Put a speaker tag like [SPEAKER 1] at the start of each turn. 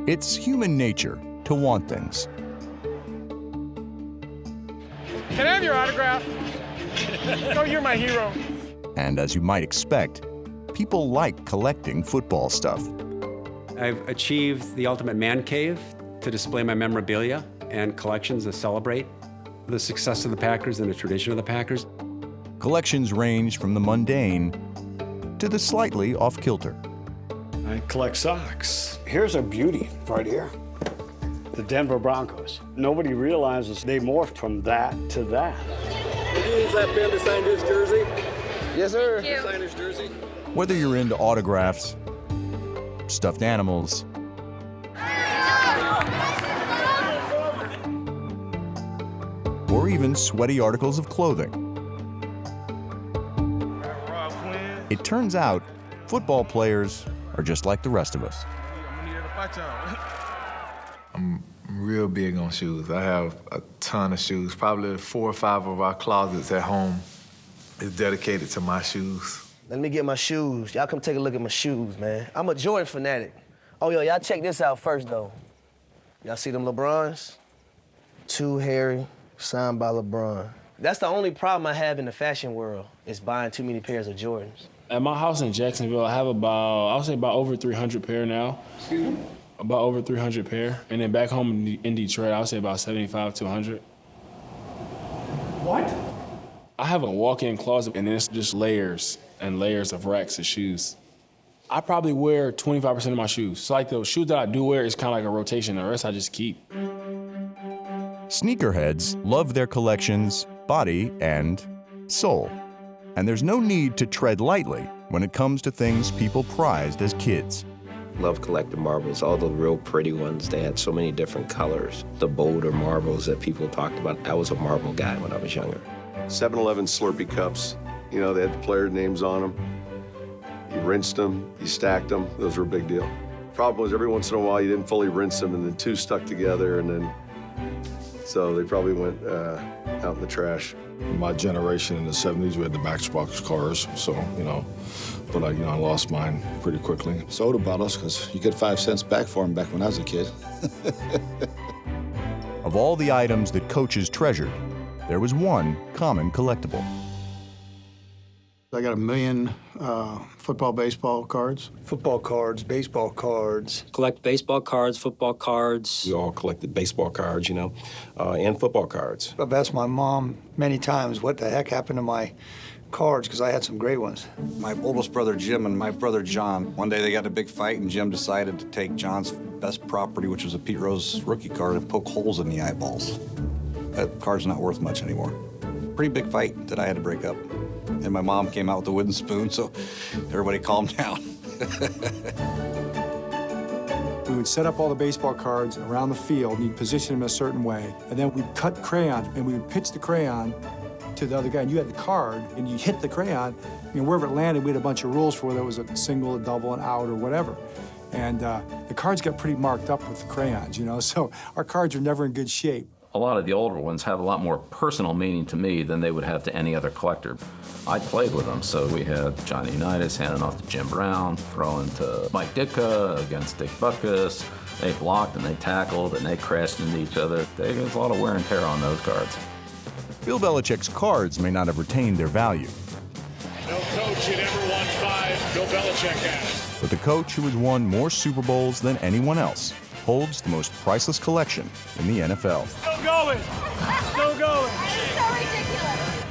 [SPEAKER 1] It's human nature to want things.
[SPEAKER 2] Can I have your autograph? Oh, you're my hero.
[SPEAKER 1] And as you might expect, people like collecting football stuff.
[SPEAKER 3] I've achieved the ultimate man cave to display my memorabilia and collections to celebrate the success of the Packers and the tradition of the Packers.
[SPEAKER 1] Collections range from the mundane to the slightly off-kilter.
[SPEAKER 4] I collect socks. Here's a beauty right here. The Denver Broncos. Nobody realizes they morphed from that to that.
[SPEAKER 5] Did you use that pen to sign his jersey?
[SPEAKER 6] Yes, sir.
[SPEAKER 5] Did you sign his jersey?
[SPEAKER 1] Whether you're into autographs, stuffed animals, or even sweaty articles of clothing, it turns out football players are just like the rest of us.
[SPEAKER 7] I'm real big on shoes. I have a ton of shoes. Probably 4 or 5 of our closets at home is dedicated to my shoes.
[SPEAKER 6] Let me get my shoes. Y'all come take a look at my shoes, man. I'm a Jordan fanatic. Oh, yo, y'all check this out first, though. Y'all see them LeBrons? Too hairy, signed by LeBron. That's the only problem I have in the fashion world, is buying too many pairs of Jordans.
[SPEAKER 8] At my house in Jacksonville, I have I would say about over 300 pair now.
[SPEAKER 5] Excuse me?
[SPEAKER 8] About over 300 pair. And then back home in Detroit, I would say about 75 to 100.
[SPEAKER 5] What?
[SPEAKER 8] I have a walk-in closet, and it's just layers and layers of racks of shoes. I probably wear 25% of my shoes. So like the shoes that I do wear is kind of like a rotation. The rest I just keep.
[SPEAKER 1] Sneakerheads love their collections, body and soul. And there's no need to tread lightly when it comes to things people prized as kids.
[SPEAKER 9] Love collecting marbles, all the real pretty ones. They had so many different colors. The bolder marbles that people talked about. I was a marble guy when I was younger.
[SPEAKER 10] 7-Eleven Slurpee cups, you know, they had the player names on them. You rinsed them, you stacked them, those were a big deal. Problem was every once in a while you didn't fully rinse them and then 2 stuck together and then, so they probably went out in the trash.
[SPEAKER 4] My generation in the 70s, we had the Matchbox cars, so, you know, but I lost mine pretty quickly.
[SPEAKER 11] Soda bottles, because you get 5 cents back for them back when I was a kid.
[SPEAKER 1] Of all the items that coaches treasured, there was one common collectible.
[SPEAKER 12] I got 1 million football, baseball cards.
[SPEAKER 13] Football cards, baseball cards.
[SPEAKER 14] Collect baseball cards, football cards.
[SPEAKER 9] We all collected baseball cards, you know, and football cards.
[SPEAKER 13] I've asked my mom many times what the heck happened to my cards, because I had some great ones.
[SPEAKER 15] My oldest brother, Jim, and my brother, John, one day they got in a big fight, and Jim decided to take John's best property, which was a Pete Rose rookie card, and poke holes in the eyeballs. That card's not worth much anymore. Pretty big fight that I had to break up. And my mom came out with a wooden spoon, so everybody calmed down.
[SPEAKER 12] We would set up all the baseball cards around the field, and you'd position them a certain way, and then we'd cut crayons, and we would pitch the crayon to the other guy, and you had the card, and you hit the crayon, and wherever it landed, we had a bunch of rules for whether it was a single, a double, an out, or whatever. And the cards got pretty marked up with the crayons, you know, so our cards were never in good shape.
[SPEAKER 16] A lot of the older ones have a lot more personal meaning to me than they would have to any other collector. I played with them, so we had Johnny Unitas handing off to Jim Brown, throwing to Mike Ditka against Dick Butkus. They blocked and they tackled and they crashed into each other. There's a lot of wear and tear on those cards.
[SPEAKER 1] Bill Belichick's cards may not have retained their value.
[SPEAKER 2] No coach had ever won 5. Bill Belichick has.
[SPEAKER 1] But the coach who has won more Super Bowls than anyone else holds the most priceless collection in the NFL.
[SPEAKER 2] Still going. Still going.
[SPEAKER 17] So ridiculous.